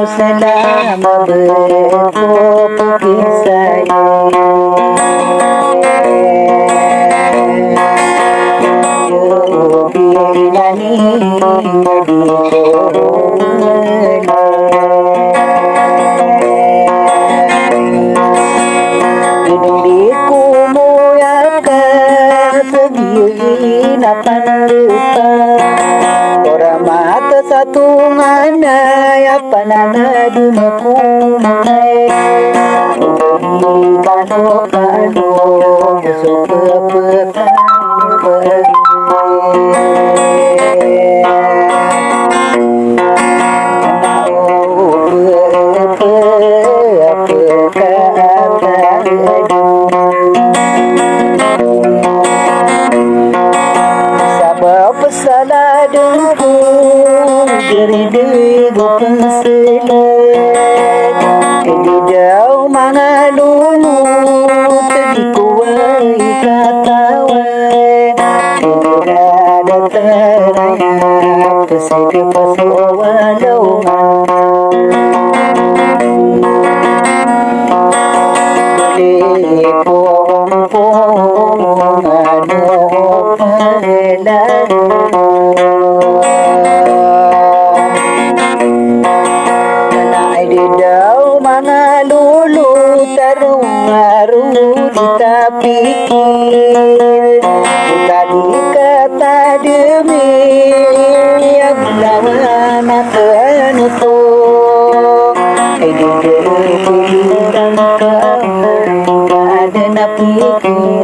Selama berkopi saya Jubinani Diriku muyakan segi napan lupa Orang mata satu mana ya panana dumaku mengai Kalo suka pekan salah dengku diri penselat di jauh mana dulu tadi kuai katawa ada terayap kesini pasawa laungan boleh pom-pom anu pelan mana lulu tarung aru ditapikir tadi kata demi yang lawan tenutu di depan kau ada napikir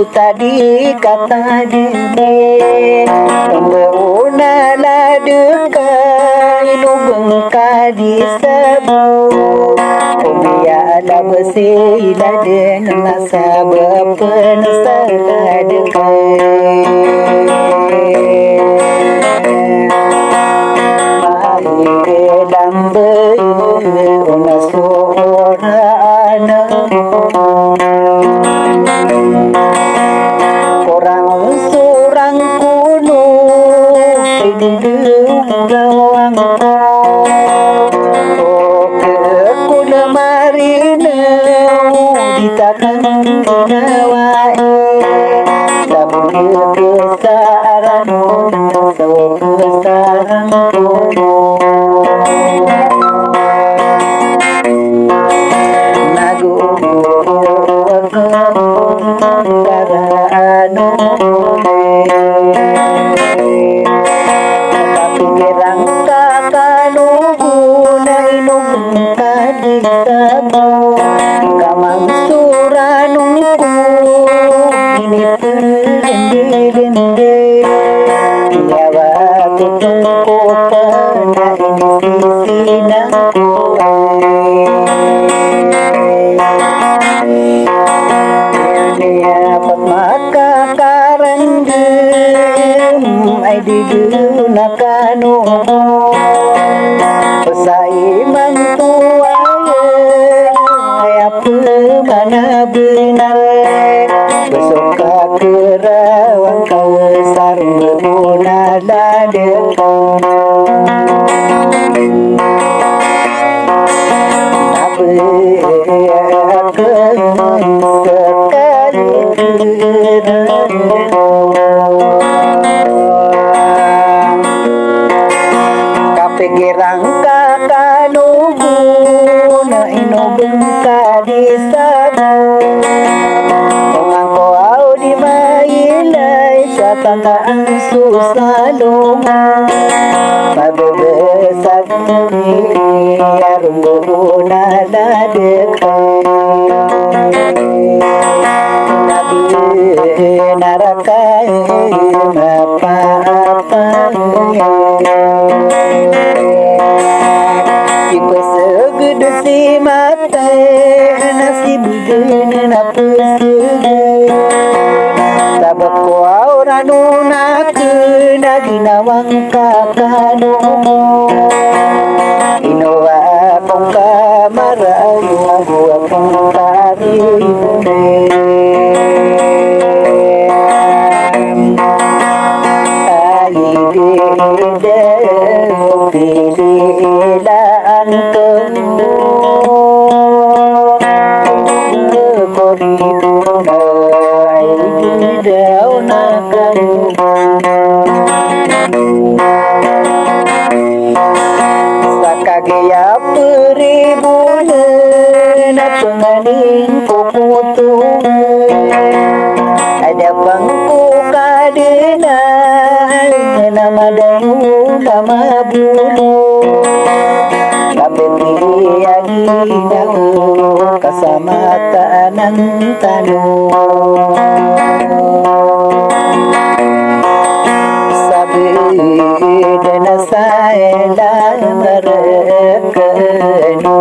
tadi kata diri Membeuna ladekan Nubengka disebut Umiala bersila dengan masa berpen salah dekat Mari ke lambe Una suara anak Orang kuno di gawang ke marina ditakan nawai tapi kesaran kesaran nagu maka karang digunakan pesai mantua apa mana benar besok kerawang kau sarung berguna ladeng apa sekali Gerang kakanubu na inubengka di sabu Mengangko au di mailai Satantaan susalungan Mabebesar ni Arum guna ladekay Nabi narakai Apa-apa si mata nasi bugin na pusi sabab ko orang nak na ginawang kakano inawa kong kamarayo huwa kong karine pilihan sakagaya peribuna na penganing kukutu ada bangku kadena nama dayu nama bulu tapi lagi dahu kasamatanan tanu sabi dana saela merekenu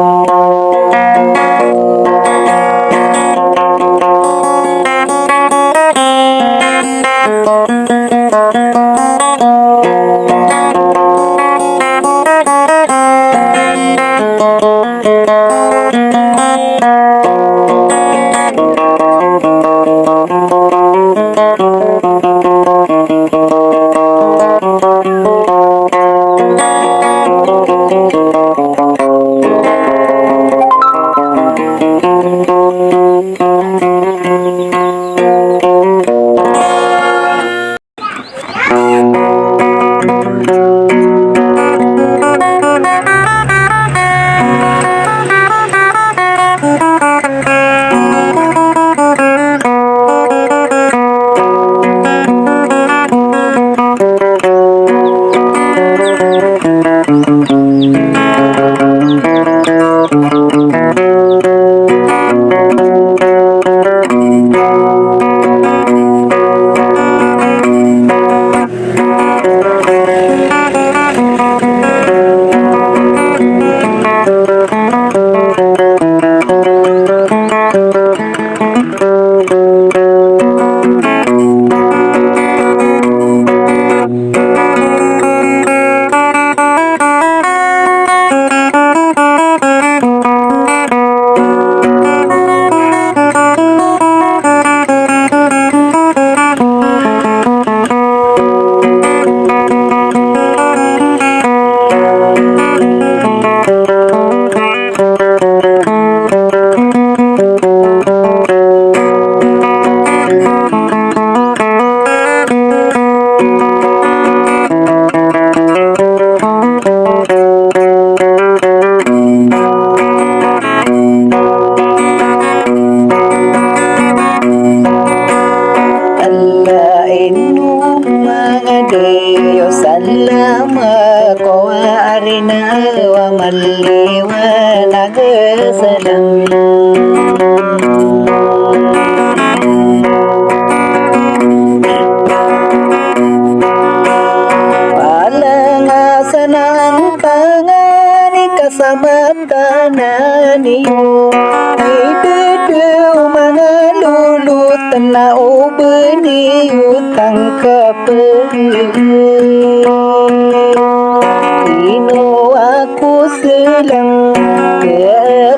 Ino aku selang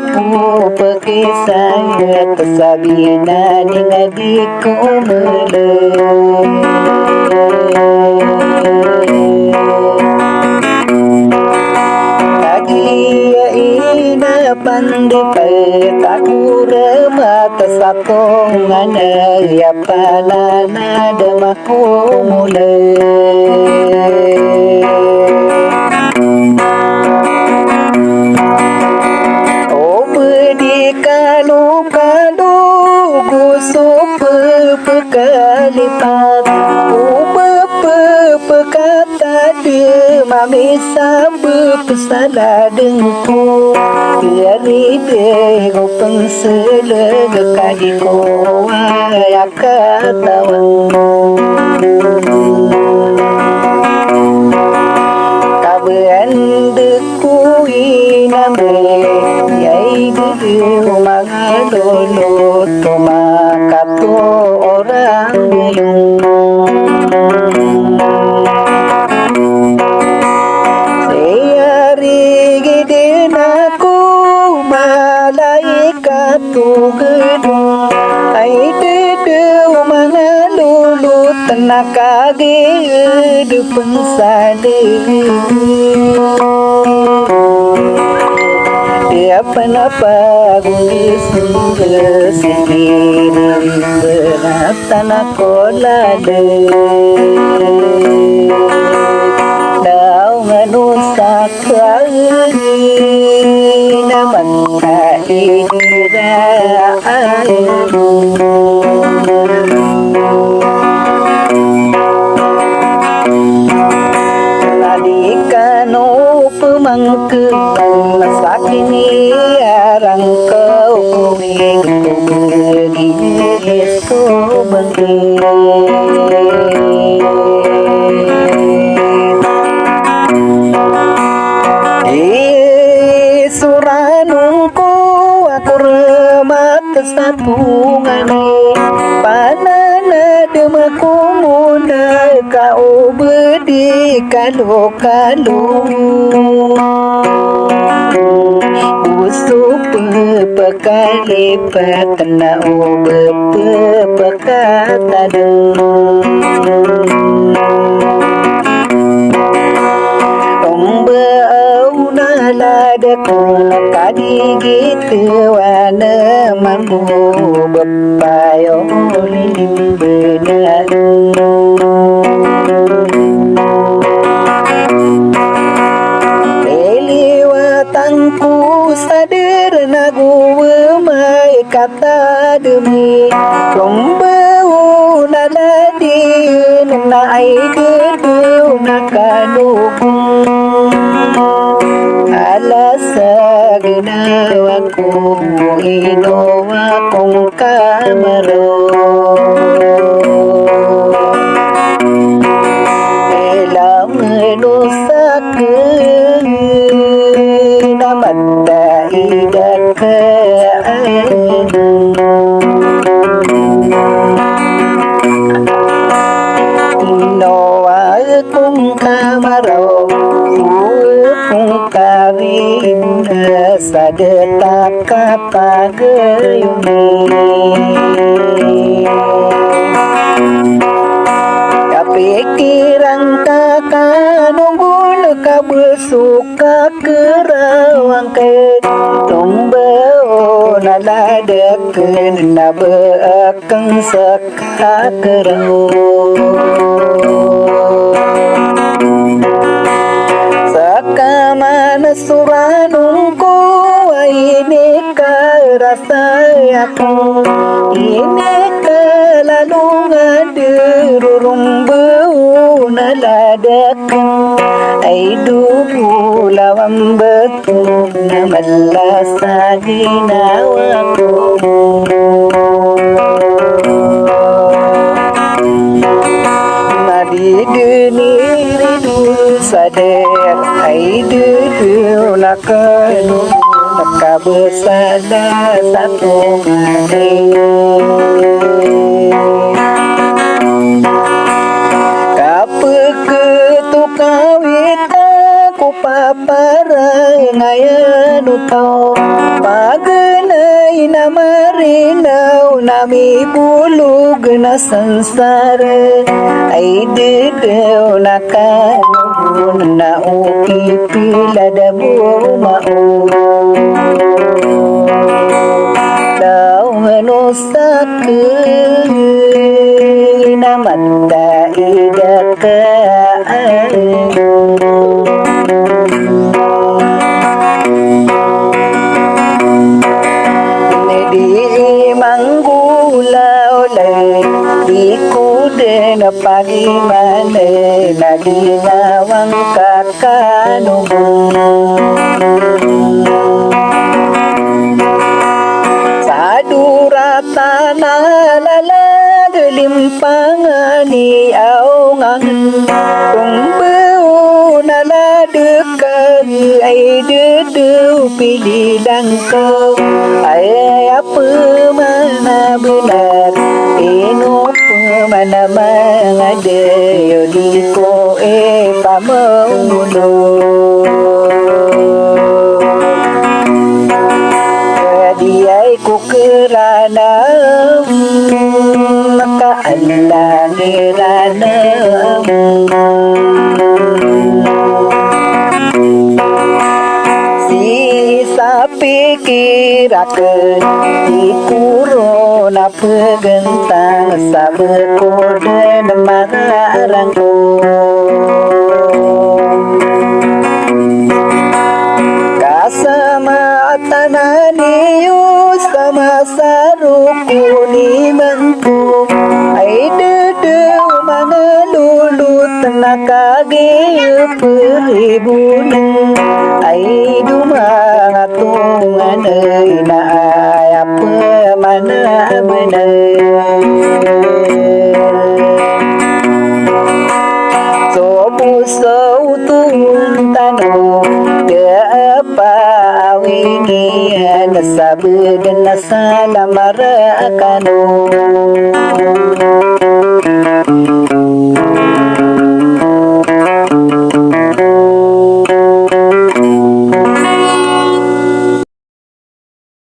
aku pakai saya kesabina dengan diku Tagia ina pandai taku remata satu ngana ya palana demaku mulai Kalu gusuk pekalipat pekata dia mamisa pesala dengku biari dego penseleg kadiko ya katawan kabean deku iname yai dulu mangalolo toma kato orang yung sayari gede naku malaikat tu gedung ai dede mangalolo tenaka gede pensade Apa gulis sendiri tanah kolade Dau manusia kali naman kairaan Ladikano pemangketan masakini arang kau kuing begini sobengi suranungku aku remat kesatungane panana demaku muda kau bedi kalu Usuk pekali patna pekata Lada kadi gitu wana mampu bepayo lim benar Leliwatangku sadar nagu mai kata demi rombau naladi na ai dedu nakadukung Alasaginawaku inowakong kamaro Elang nusakin namata idakaan Inowakong kamaro Karinda sadeta kapagayuni Kapikiran kakanunggul kabesuka kerawang ke Tumbao naladeken nabeakang sakakerau Sakamana suranungku ini kerasayaku ini kelalungan dirurumbu naladakan aidu lawan betul namalasa ginawaku Nadi deniridu sadar aidu lakanu nakabesada satu hari parangaya nutau pagenai namarina nami bulu gena sansara ai de nakan na upi pilada mau tau menusak namata idaka di manggula oleh di kude na pagi mane na ginawang kakanu sadurata na limpangani au ngang kung beu na la dekat ai de pilih dangkau ai apa mana benar eno mana mangade yodi ko pamaulo diai ku kerana maka Allah ngerana si sapikir akan di corona pegentang sabar kode marangku kasama tananiu sama saruku ni mentu ai de mangalulu tenaka ge peribun ai duma tungan na apa mana benar so tun tanu de apa awini na sabu dan salamara kanu